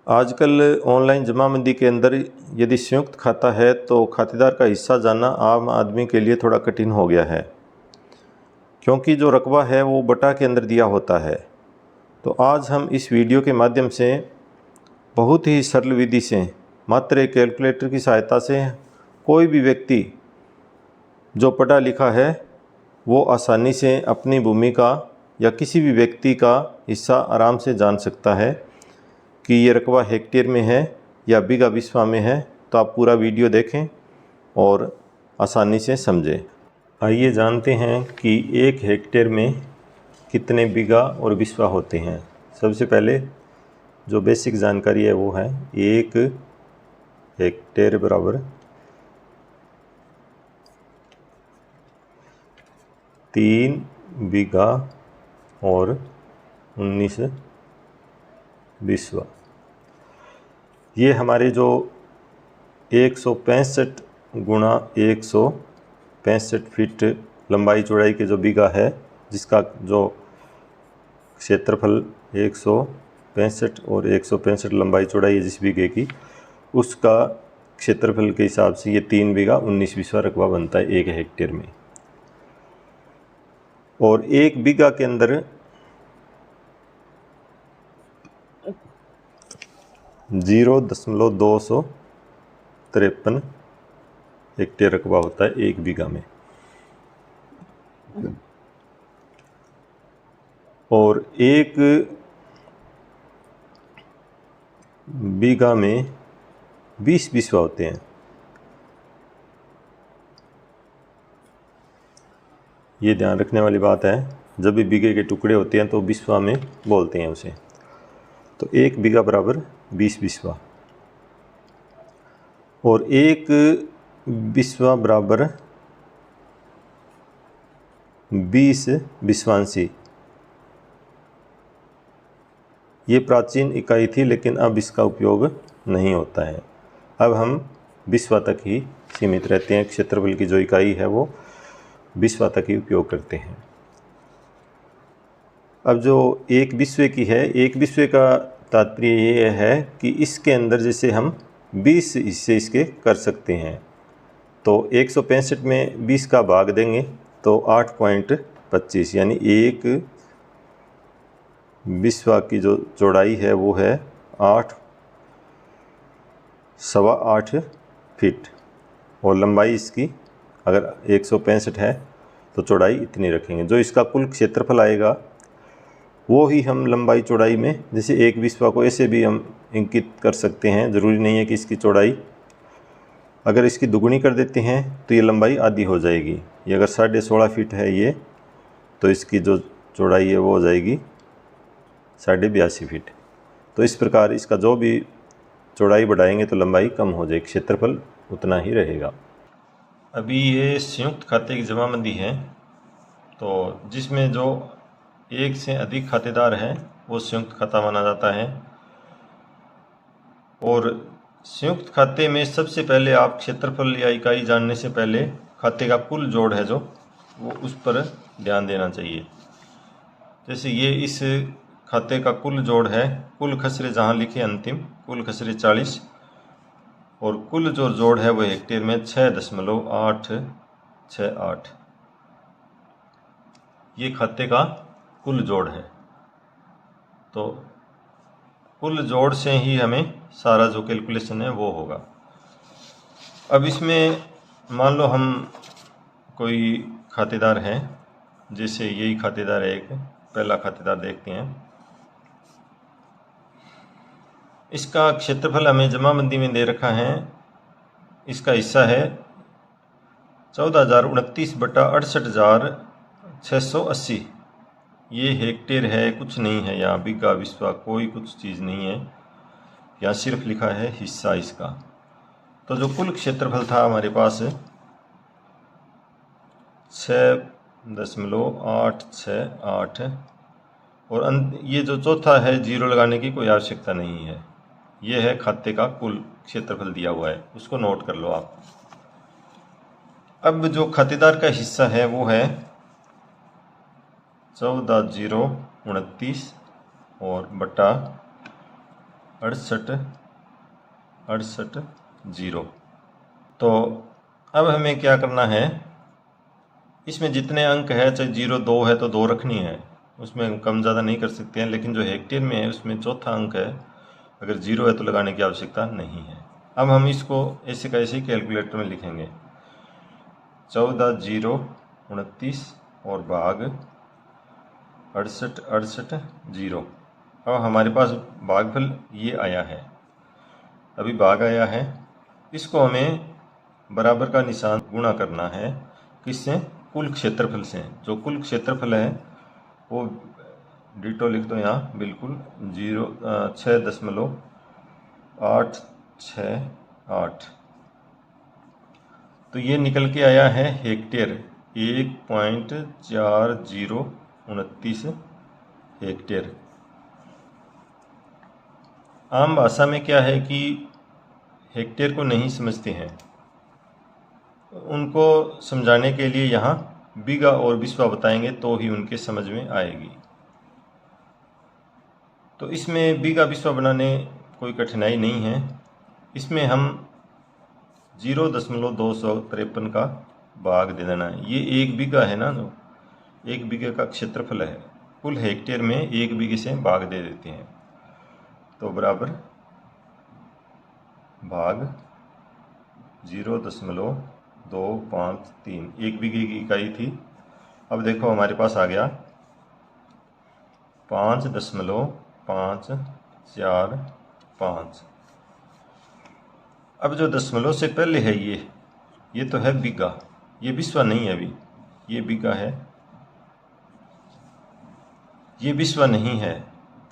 आजकल ऑनलाइन जमाबंदी के अंदर यदि संयुक्त खाता है तो खातेदार का हिस्सा जानना आम आदमी के लिए थोड़ा कठिन हो गया है, क्योंकि जो रकबा है वो बटा के अंदर दिया होता है। तो आज हम इस वीडियो के माध्यम से बहुत ही सरल विधि से मात्र एक कैलकुलेटर की सहायता से कोई भी व्यक्ति जो पढ़ा लिखा है वो आसानी से अपनी भूमिका या किसी भी व्यक्ति का हिस्सा आराम से जान सकता है कि ये रकबा हेक्टेयर में है या बीघा बिस्वा में है। तो आप पूरा वीडियो देखें और आसानी से समझें। आइए जानते हैं कि एक हेक्टेयर में कितने बीघा और बिस्वा होते हैं। सबसे पहले जो बेसिक जानकारी है वो है एक हेक्टेयर बराबर 3 बीघा और 19 बिस्वा। ये हमारे जो 165 गुणा 165 फीट लंबाई चौड़ाई के जो बीघा है, जिसका जो क्षेत्रफल 165 और 165 लंबाई चौड़ाई है जिस बीघे की, उसका क्षेत्रफल के हिसाब से ये 3 बीघा 19 बिस्वा रकबा बनता है एक हेक्टेयर में। और एक बीघा के अंदर 0.253 हेक्टेयर रकबा होता है एक बीघा में। और एक बीघा में 20 बिस्वा होते हैं। ये ध्यान रखने वाली बात है, जब भी बीघे के टुकड़े होते हैं तो बिस्वा में बोलते हैं उसे। तो एक बीघा बराबर 20 बिस्वा और एक बिस्वा बराबर 20 बिस्वांशी। ये प्राचीन इकाई थी, लेकिन अब इसका उपयोग नहीं होता है। अब हम बिस्वा तक ही सीमित रहते हैं। क्षेत्रफल की जो इकाई है वो बिस्वा तक ही उपयोग करते हैं। अब जो एक बिस्वे की है, एक बिस्वे का तात्पर्य ये है कि इसके अंदर जैसे हम 20 हिस्से इसके कर सकते हैं, तो 165 में 20 का भाग देंगे तो 8.25, यानी एक बिस्वा की जो चौड़ाई है वो है 8.25 फीट और लंबाई इसकी अगर 165 है तो चौड़ाई इतनी रखेंगे। जो इसका कुल क्षेत्रफल आएगा वो ही हम लंबाई चौड़ाई में, जैसे एक बिस्वा को ऐसे भी हम इंकित कर सकते हैं। ज़रूरी नहीं है कि इसकी चौड़ाई, अगर इसकी दुगुनी कर देते हैं तो ये लंबाई आधी हो जाएगी। ये अगर 16.5 फीट है ये, तो इसकी जो चौड़ाई है वो हो जाएगी 82.5 फीट। तो इस प्रकार इसका जो भी चौड़ाई बढ़ाएंगे तो लंबाई कम हो जाएगी, क्षेत्रफल उतना ही रहेगा। अभी ये संयुक्त खाते की जमाबंदी है, तो जिसमें जो एक से अधिक खातेदार हैं वो संयुक्त खाता माना जाता है। और संयुक्त खाते में सबसे पहले आप क्षेत्रफल या इकाई जानने से पहले खाते का कुल जोड़ है जो वो उस पर ध्यान देना चाहिए। जैसे ये इस खाते का कुल जोड़ है, कुल खसरे जहाँ लिखे अंतिम कुल खसरे 40 और कुल जो जोड़ है वो हेक्टेयर में 6.868। ये खाते का कुल जोड़ है। तो कुल जोड़ से ही हमें सारा जो कैलकुलेशन है वो होगा। अब इसमें मान लो हम कोई खातेदार हैं, जैसे यही खातेदार है, एक पहला खातेदार देखते हैं। इसका क्षेत्रफल हमें जमाबंदी में दे रखा है, इसका हिस्सा है 14,029 बटा 68,680। ये हेक्टेयर है, कुछ नहीं है यहाँ, बीघा बिस्वा कोई कुछ चीज़ नहीं है, यहाँ सिर्फ लिखा है हिस्सा इसका। तो जो कुल क्षेत्रफल था हमारे पास 6.868 और ये जो चौथा है जीरो लगाने की कोई आवश्यकता नहीं है। ये है खाते का कुल क्षेत्रफल दिया हुआ है, उसको नोट कर लो आप। अब जो खातेदार का हिस्सा है वो है 14,029 और बटा 68 68 0। तो अब हमें क्या करना है, इसमें जितने अंक है, चाहे 0 2 है तो 2 रखनी है, उसमें कम ज़्यादा नहीं कर सकते हैं। लेकिन जो हेक्टेयर में है उसमें चौथा अंक है, अगर 0 है तो लगाने की आवश्यकता नहीं है। अब हम इसको ऐसे का ऐसे ही कैलकुलेटर में लिखेंगे, 14 0 29 और भाग 68 68 0। अब हमारे पास भागफल ये आया है, अभी भाग आया है। इसको हमें बराबर का निशान गुणा करना है, किससे? कुल क्षेत्रफल से। जो कुल क्षेत्रफल है वो डिटो लिख दो यहाँ, बिल्कुल 6.868। तो ये निकल के आया है हेक्टेयर, 1.4029 हेक्टेयर। आम भाषा में क्या है कि हेक्टेयर को नहीं समझते हैं, उनको समझाने के लिए यहाँ बीघा और बिस्वा बताएंगे तो ही उनके समझ में आएगी। तो इसमें बीघा बिस्वा बनाने कोई कठिनाई नहीं है। इसमें हम 0.253 का भाग दे देना है। ये 1 बीघा है ना, जो 1 बीघे का क्षेत्रफल है, कुल हेक्टेयर में 1 बीघे से भाग दे देते हैं। तो बराबर भाग 0.253, 1 बीघे की इकाई थी। अब देखो हमारे पास आ गया 5.545। अब जो दशमलव से पहले है ये तो है बीघा, ये बिस्वा नहीं है। अभी ये बीघा है, ये बिस्वा नहीं है।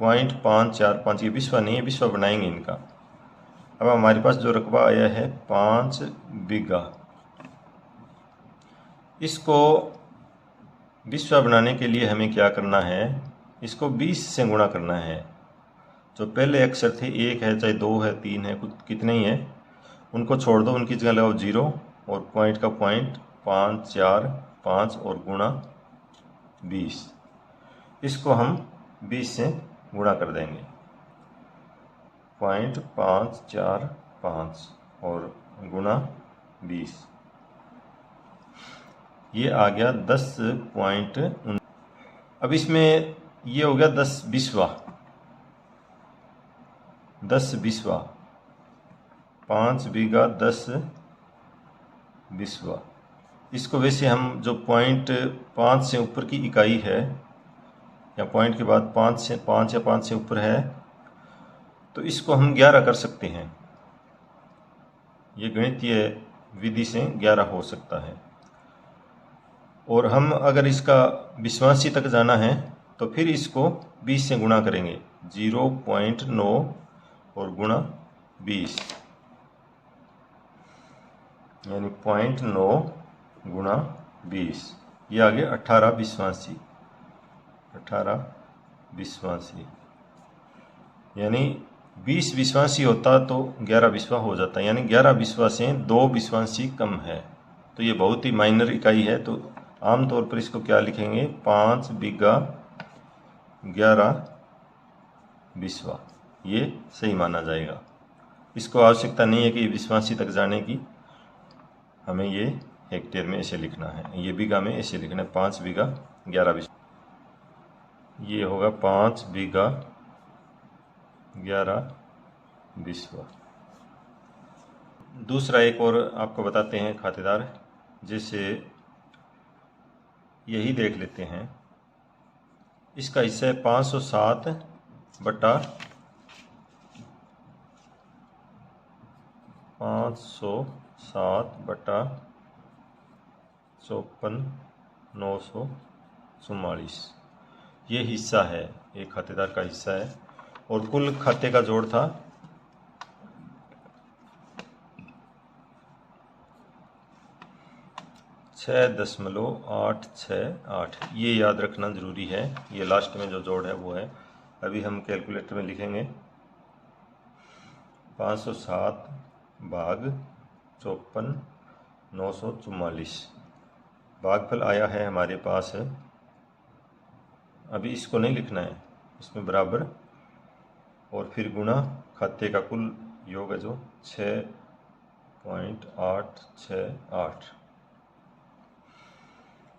0.545 ये बिस्वा नहीं है, बिस्वा बनाएंगे इनका। अब हमारे पास जो रकबा आया है 5 बीघा, इसको बिस्वा बनाने के लिए हमें क्या करना है, इसको 20 से गुणा करना है। जो पहले अक्षर थे, 1 है चाहे 2 है 3 है, कुछ कितने ही है, उनको छोड़ दो, उनकी जगह लगाओ 0 और पॉइंट का पॉइंट 545 और गुणा 20। इसको हम 20 से गुणा कर देंगे, 0.545 और गुणा 20, ये आ गया 10.19। अब इसमें ये हो गया 10 बिस्वा, 10 बिस्वा, 5 बीघा 10 बिस्वा। इसको वैसे हम जो 0.5 से ऊपर की इकाई है, या पॉइंट के बाद 5 या 5 से ऊपर है, तो इसको हम 11 कर सकते हैं। ये गणितीय विधि से 11 हो सकता है। और हम अगर इसका विश्वासी तक जाना है तो फिर इसको 20 से गुणा करेंगे, 0.9 और गुणा 20, यानी 0.9 गुणा 20, ये आ गया 18 विश्वासी, 18 विश्वासी। यानी 20 विश्वासी होता तो 11 विश्वा हो जाता, यानी 11 विश्वा से 2 विश्वासी कम है। तो ये बहुत ही माइनर इकाई है। तो आमतौर पर इसको क्या लिखेंगे, 5 बीघा 11 बिस्वा, ये सही माना जाएगा। इसको आवश्यकता नहीं है कि विश्वासी तक जाने की, हमें ये हेक्टेयर में ऐसे लिखना है, ये बीघा में ऐसे लिखना है, 5 बीघा 11 बिस्वा। ये होगा 5 बीघा 11 बिस्वा। दूसरा एक और आपको बताते हैं खातेदार, जैसे यही देख लेते हैं। इसका हिस्सा है 507 बटा 54,944। ये हिस्सा है, एक खातेदार का हिस्सा है। और कुल खाते का जोड़ था 6.868। ये याद रखना ज़रूरी है, ये लास्ट में जो जोड़ है वो है। अभी हम कैलकुलेटर में लिखेंगे 507 भाग 54,944। भागफल आया है हमारे पास है। अभी इसको नहीं लिखना है, इसमें बराबर और फिर गुणा खाते का कुल योग है जो 6.868।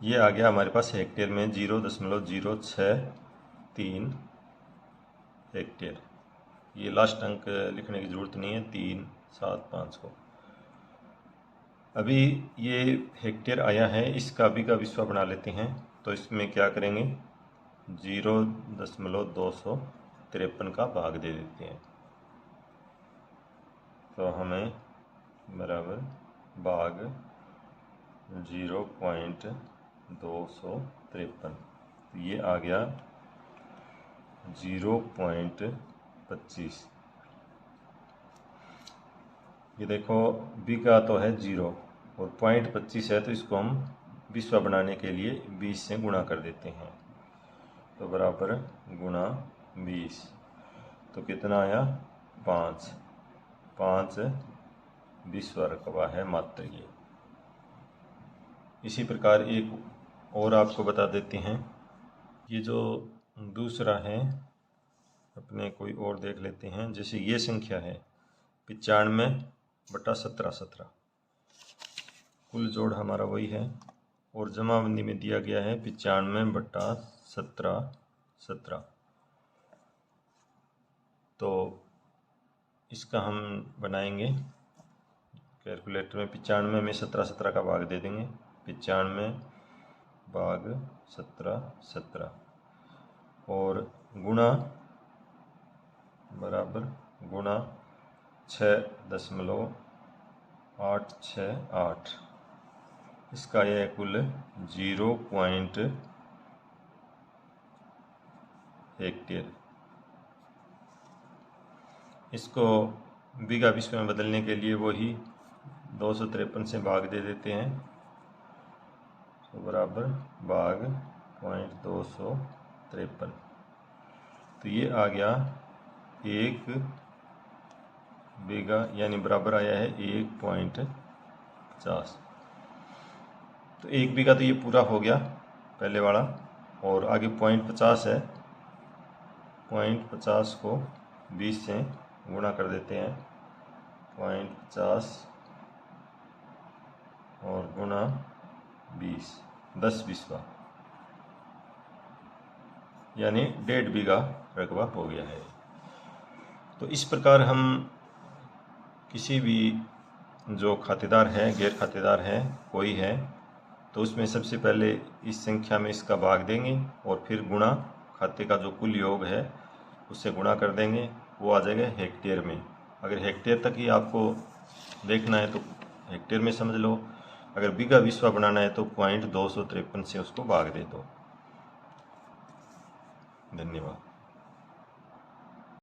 ये आ गया हमारे पास हेक्टेयर में 0.063 हेक्टेयर। ये लास्ट अंक लिखने की ज़रूरत नहीं है 375 को। अभी ये हेक्टेयर आया है, इसका बीघा बिस्वा बना लेते हैं। तो इसमें क्या करेंगे, 0.253 का भाग दे देते हैं। तो हमें बराबर भाग 0.253, ये आ गया 0.25। ये देखो बीघा तो है 0 और 0.25 है, तो इसको हम बिस्वा बनाने के लिए 20 से गुणा कर देते हैं। तो बराबर गुणा 20, तो कितना आया 5 बिस्वा रकबा है मात्र ये। इसी प्रकार एक और आपको बता देते हैं, ये जो दूसरा है अपने कोई और देख लेते हैं। जैसे ये संख्या है 95/1717, कुल जोड़ हमारा वही है और जमाबंदी में दिया गया है 95/1717। तो इसका हम बनाएंगे कैलकुलेटर में। 95 में 17 का भाग दे देंगे, 95/1717 और गुणा बराबर गुणा 6.868। इसका यह कुल 0 हेक्टेयर। इसको बीघा बिस्वा में बदलने के लिए वही 253 से भाग दे देते हैं। तो बराबर भाग 0.253, तो ये आ गया 1 बीघा, यानी बराबर आया है 1.50। तो 1 बीघा तो ये पूरा हो गया पहले वाला, और आगे 0.50 है। 0.50 को 20 से गुणा कर देते हैं, 0.50 और गुणा 20, 10 बिस्वा, यानी 1.5 बीघा रकबा हो गया है। तो इस प्रकार हम किसी भी जो खातेदार है, गैर खातेदार है कोई है, तो उसमें सबसे पहले इस संख्या में इसका भाग देंगे और फिर गुणा खाते का जो कुल योग है उससे गुणा कर देंगे, वो आ जाएगा हेक्टेयर में। अगर हेक्टेयर तक ही आपको देखना है तो हेक्टेयर में समझ लो, अगर बीघा बिस्वा बनाना है तो 0.253 से उसको भाग दे दो। धन्यवाद।